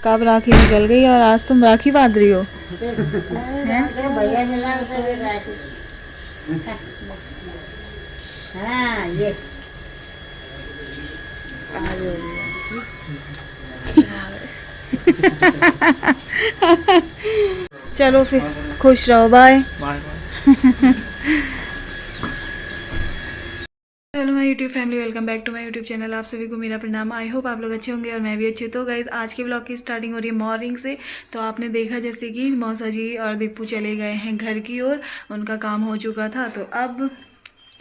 कब राखी निकल गई और आज तुम राखी बांध रही हो। भैया मिला उसे राखी। हाँ ये चलो फिर खुश रहो, bye. Hello my YouTube family, welcome back to my YouTube channel. आप सभी को मेरा प्रणाम। आई होप आप लोग अच्छे होंगे और मैं भी अच्छी। तो गाइज आज के ब्लॉग की स्टार्टिंग हो रही है मॉर्निंग से। तो आपने देखा जैसे कि मौसा जी और दीपू चले गए हैं घर की ओर, उनका काम हो चुका था। तो अब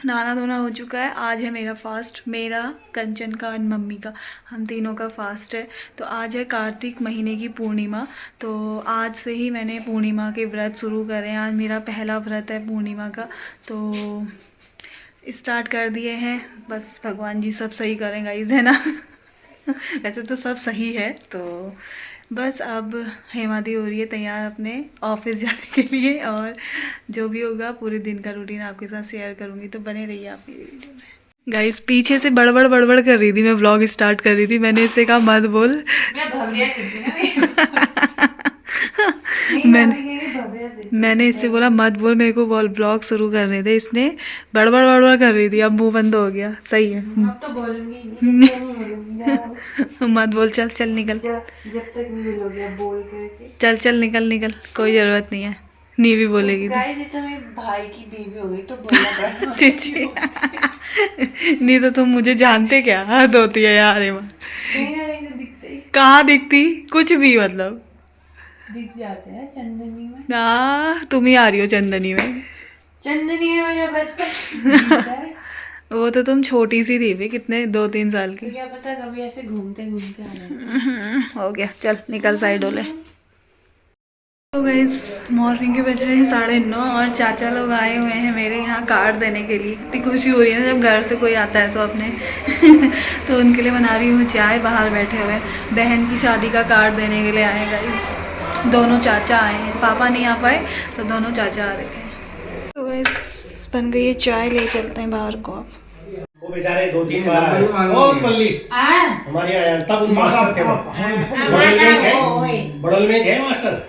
नहाना धोना हो चुका है। आज है मेरा फास्ट, मेरा, कंचन का और मम्मी का, हम तीनों का फास्ट है। तो आज है कार्तिक महीने की पूर्णिमा। तो आज से ही मैंने पूर्णिमा के व्रत शुरू करे हैं। आज मेरा पहला व्रत है पूर्णिमा का। तो स्टार्ट कर दिए हैं। बस भगवान जी सब सही करें गाइस, है ना। वैसे तो सब सही है। तो बस अब हेमादी हो रही है तैयार अपने ऑफिस जाने के लिए, और जो भी होगा पूरे दिन का रूटीन आपके साथ शेयर करूंगी। तो बने रहिए आप मेरी वीडियो में। गाइस पीछे से बड़बड़ बड़बड़ कर रही थी, मैं व्लॉग स्टार्ट कर रही थी। मैंने इससे कहा मत बोल। मैं भवरिया नहीं थी ना। मैंने इससे बोला मत बोल, मेरे को ब्लॉग शुरू करने थे। इसने बड़बड़ बड़बड़ कर रही थी, अब मुंह बंद हो गया। सही है, अब तो बोलूंगी नहीं। मत बोल, चल चल निकल। जब तक नहीं बोलोगे अब बोल करके चल चल निकल निकल, कोई जरूरत नहीं है। नहीं भी बोलेगी तो गाइस, ये तो मेरे भाई की बीवी हो गई तो बोलना पड़ेगा। नहीं तो तुम मुझे जानते क्या, हद होती है यार। कहाँ दिखती, कुछ भी मतलब दिख जाते हैं चंदनी में ना। तुम ही आ रही हो चंदनी में। चंदनी में मेरा बचपन। वो तो तुम छोटी सी थी भी, कितने 2-3 साल की। तो क्या पता कभी ऐसे घूमते घूमते आ जाए। हो गया, चल निकल साइड होले। तो गाइस मॉर्निंग के बज रहे हैं 9:30 और चाचा लोग आए हुए हैं मेरे यहाँ कार्ड देने के लिए। कितनी खुशी हो रही है ना जब घर से कोई आता है तो अपने। तो उनके लिए बना रही हूँ चाय, बाहर बैठे हुए। बहन की शादी का कार्ड देने के लिए आए गाइस। दोनों चाचा आए हैं, पापा नहीं आ पाए तो दोनों चाचा आ रहे हैं। तो गाइस बन गई है चाय, ले चलते हैं बाहर को अब। वो बेचारे 2-3 बार आए। ओ मल्ली हमारे यहाँ तब मास्टर थे बड़ल में थे मास्टर।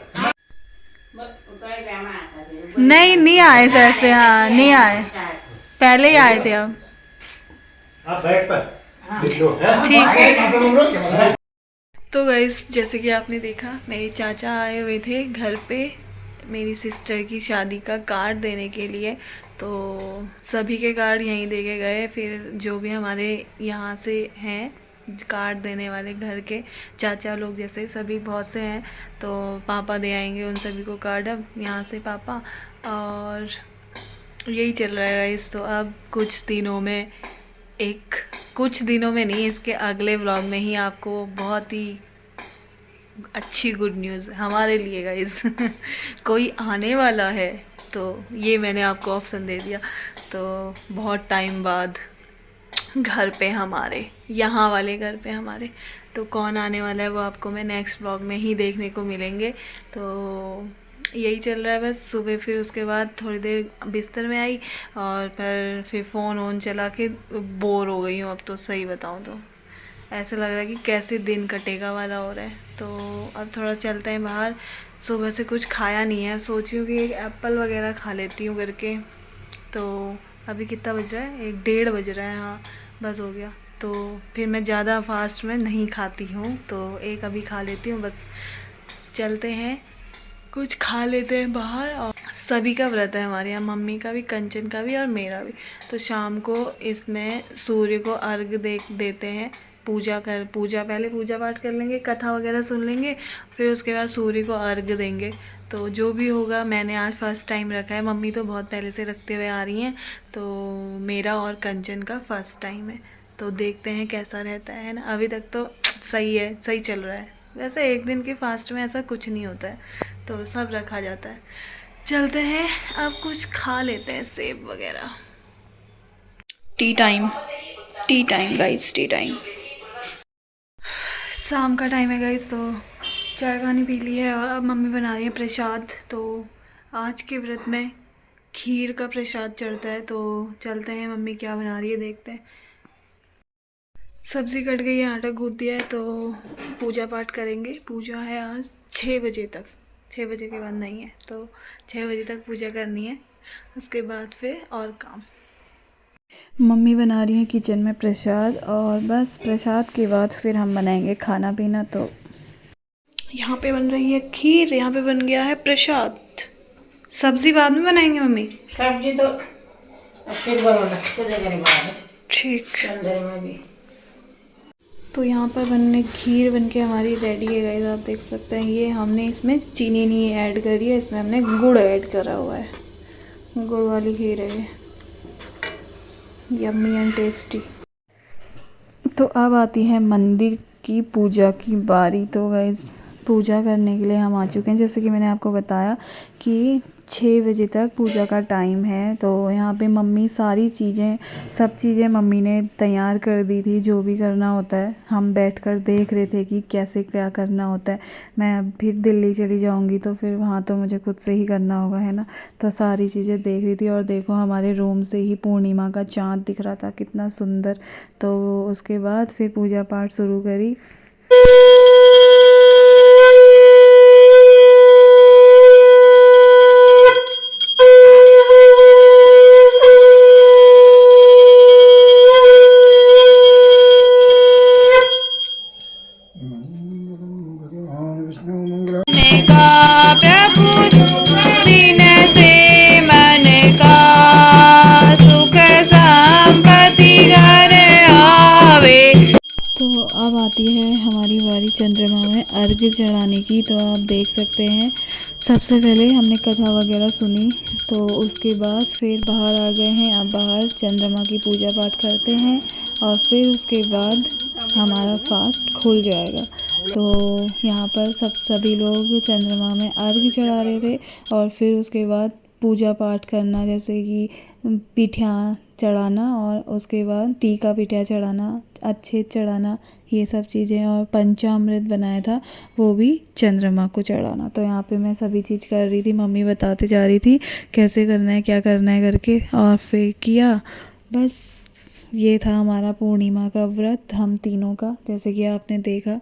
नहीं नहीं आए से ऐसे, हाँ नहीं आए, पहले ही आए थे। अब आप बैठ पर लिख लो, ठीक है। तो गाइस जैसे कि आपने देखा मेरे चाचा आए हुए थे घर पे मेरी सिस्टर की शादी का कार्ड देने के लिए। तो सभी के कार्ड यहीं दे के गए। फिर जो भी हमारे यहाँ से हैं कार्ड देने वाले घर के चाचा लोग, जैसे सभी बहुत से हैं, तो पापा दे आएंगे उन सभी को कार्ड अब यहाँ से पापा। और यही चल रहा है इस। तो अब कुछ दिनों में नहीं, इसके अगले व्लॉग में ही आपको बहुत ही अच्छी गुड न्यूज़ हमारे लिए गाइस। कोई आने वाला है। तो ये मैंने आपको ऑप्शन दे दिया। तो बहुत टाइम बाद घर पे हमारे, यहाँ वाले घर पे हमारे, तो कौन आने वाला है वो आपको मैं नेक्स्ट व्लॉग में ही देखने को मिलेंगे। तो यही चल रहा है बस। सुबह फिर उसके बाद थोड़ी देर बिस्तर में आई और फिर फ़ोन वोन चला के बोर हो गई हूँ अब तो, सही बताऊँ तो। ऐसा लग रहा है कि कैसे दिन कटेगा वाला हो रहा है। तो अब थोड़ा चलते हैं बाहर। सुबह से कुछ खाया नहीं है, अब सोची हूँ कि एक एप्पल वगैरह खा लेती हूँ करके। तो अभी कितना बज रहा है, 1-1:30 बज रहा है, हाँ बस हो गया। तो फिर मैं ज़्यादा फास्ट में नहीं खाती हूँ, तो एक अभी खा लेती हूँ बस। चलते हैं कुछ खा लेते हैं बाहर। और सभी का व्रत है हमारे यहाँ, मम्मी का भी, कंचन का भी और मेरा भी। तो शाम को इसमें सूर्य को अर्घ देते हैं। पहले पूजा पाठ कर लेंगे, कथा वगैरह सुन लेंगे, फिर उसके बाद सूर्य को अर्घ देंगे। तो जो भी होगा, मैंने आज फर्स्ट टाइम रखा है, मम्मी तो बहुत पहले से रखते हुए आ रही हैं। तो मेरा और कंचन का फर्स्ट टाइम है। तो देखते हैं कैसा रहता है ना। अभी तक तो सही है, सही चल रहा है। वैसे एक दिन के फास्ट में ऐसा कुछ नहीं होता है, तो सब रखा जाता है। चलते हैं अब कुछ खा लेते हैं, सेब वगैरह। T time, T time guys, T time. शाम का टाइम है गाइस। तो चाय पानी पी ली है और अब मम्मी बना रही है प्रसाद। तो आज के व्रत में खीर का प्रसाद चढ़ता है। तो चलते हैं मम्मी क्या बना रही है देखते हैं। सब्ज़ी कट गई है, आटा गूँथ दिया है, तो पूजा पाठ करेंगे। पूजा है आज 6 बजे तक, 6 बजे के बाद नहीं है, तो 6 बजे तक पूजा करनी है। उसके बाद फिर और काम। मम्मी बना रही हैं किचन में प्रसाद, और बस प्रसाद के बाद फिर हम बनाएंगे खाना पीना। तो यहाँ पे बन रही है खीर, यहाँ पे बन गया है प्रसाद। सब्ज़ी बाद में बनाएंगे मम्मी। सब्जी तो फिर बनाना खुद बाहर ठीक। अंदर में भी। तो यहाँ पर बनने खीर बनके हमारी रेडी है गाइस, आप देख सकते हैं। ये हमने इसमें चीनी नहीं ऐड करी है, इसमें हमने गुड़ ऐड करा हुआ है। गुड़ वाली खीर है ये, यम्मी एंड टेस्टी। तो अब आती है मंदिर की पूजा की बारी। तो गाइस पूजा करने के लिए हम आ चुके हैं। जैसे कि मैंने आपको बताया कि 6 बजे तक पूजा का टाइम है। तो यहाँ पे मम्मी सारी चीज़ें, सब चीज़ें मम्मी ने तैयार कर दी थी। जो भी करना होता है हम बैठकर देख रहे थे कि कैसे क्या करना होता है। मैं अब फिर दिल्ली चली जाऊँगी तो फिर वहाँ तो मुझे खुद से ही करना होगा, है ना। तो सारी चीज़ें देख रही थी, और देखो हमारे रूम से ही पूर्णिमा का चाँद दिख रहा था, कितना सुंदर। तो उसके बाद फिर पूजा पाठ शुरू करी। तो अब आती है हमारी बारी चंद्रमा में अर्घ्य चढ़ाने की। तो आप देख सकते हैं, सबसे पहले हमने कथा वगैरह सुनी, तो उसके बाद फिर बाहर आ गए हैं। अब बाहर चंद्रमा की पूजा पाठ करते हैं, और फिर उसके बाद हमारा फास्ट खुल जाएगा। तो यहाँ पर सभी लोग चंद्रमा में अर्घ्य चढ़ा रहे थे, और फिर उसके बाद पूजा पाठ करना, जैसे कि पिठिया चढ़ाना, और उसके बाद टीका पिठिया चढ़ाना, अच्छे चढ़ाना, ये सब चीज़ें। और पंचामृत बनाया था, वो भी चंद्रमा को चढ़ाना। तो यहाँ पे मैं सभी चीज़ कर रही थी, मम्मी बताते जा रही थी कैसे करना है, क्या करना है करके, और फिर किया। बस ये था हमारा पूर्णिमा का व्रत, हम तीनों का, जैसे कि आपने देखा।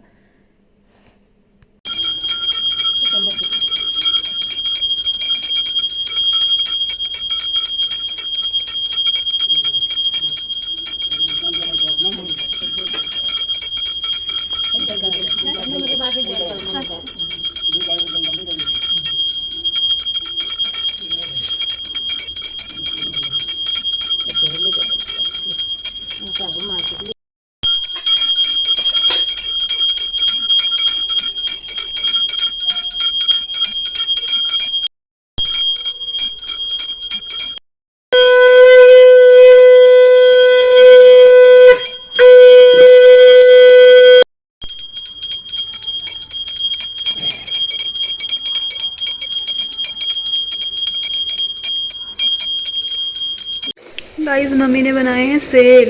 गाइस मम्मी ने बनाए हैं सेल।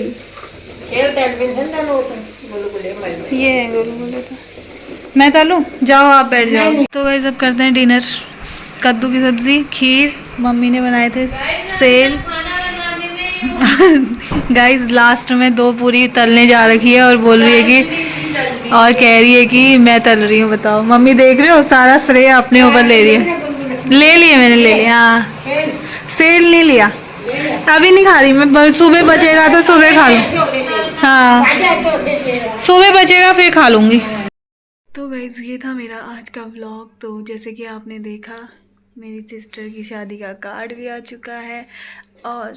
ये है गुलगुले। तो मैं तलूं, जाओ आप बैठ जाओ। तो गाइस अब करते हैं डिनर। कद्दू की सब्जी, खीर, मम्मी ने बनाए थे सेल। गाइस लास्ट में 2 पूरी तलने जा रखी है, और बोल रही है कि, और कह रही है कि मैं तल रही हूँ। बताओ मम्मी, देख रहे हो, सारा श्रेय अपने ऊपर ले रही है। ले लिए मैंने, ले लिया। हाँ सेल नहीं लिया, अभी नहीं खा रही मैं, सुबह बचेगा तो सुबह खा लूँ। हाँ सुबह बचेगा फिर खा लूँगी। तो गाइज़ ये था मेरा आज का व्लॉग। तो जैसे कि आपने देखा, मेरी सिस्टर की शादी का कार्ड भी आ चुका है, और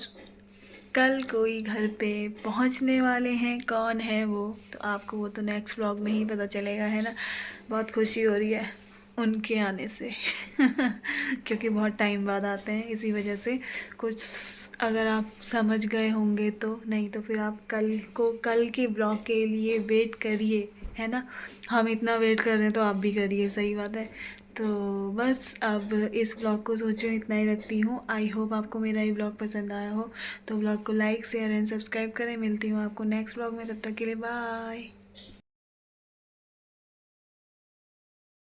कल कोई घर पे पहुंचने वाले हैं। कौन है वो, तो आपको वो तो नेक्स्ट व्लॉग में ही पता चलेगा, है ना। बहुत खुशी हो रही है उनके आने से क्योंकि बहुत टाइम बाद आते हैं, इसी वजह से कुछ अगर आप समझ गए होंगे तो, नहीं तो फिर आप कल के ब्लॉग के लिए वेट करिए, है ना। हम इतना वेट कर रहे हैं तो आप भी करिए, सही बात है। तो बस अब इस ब्लॉग को सोच रही हूँ इतना ही रखती हूँ। आई होप आपको मेरा ये ब्लॉग पसंद आया हो। तो ब्लॉग को लाइक शेयर एंड सब्सक्राइब करें। मिलती हूँ आपको नेक्स्ट ब्लॉग में, तब तक के लिए बाय।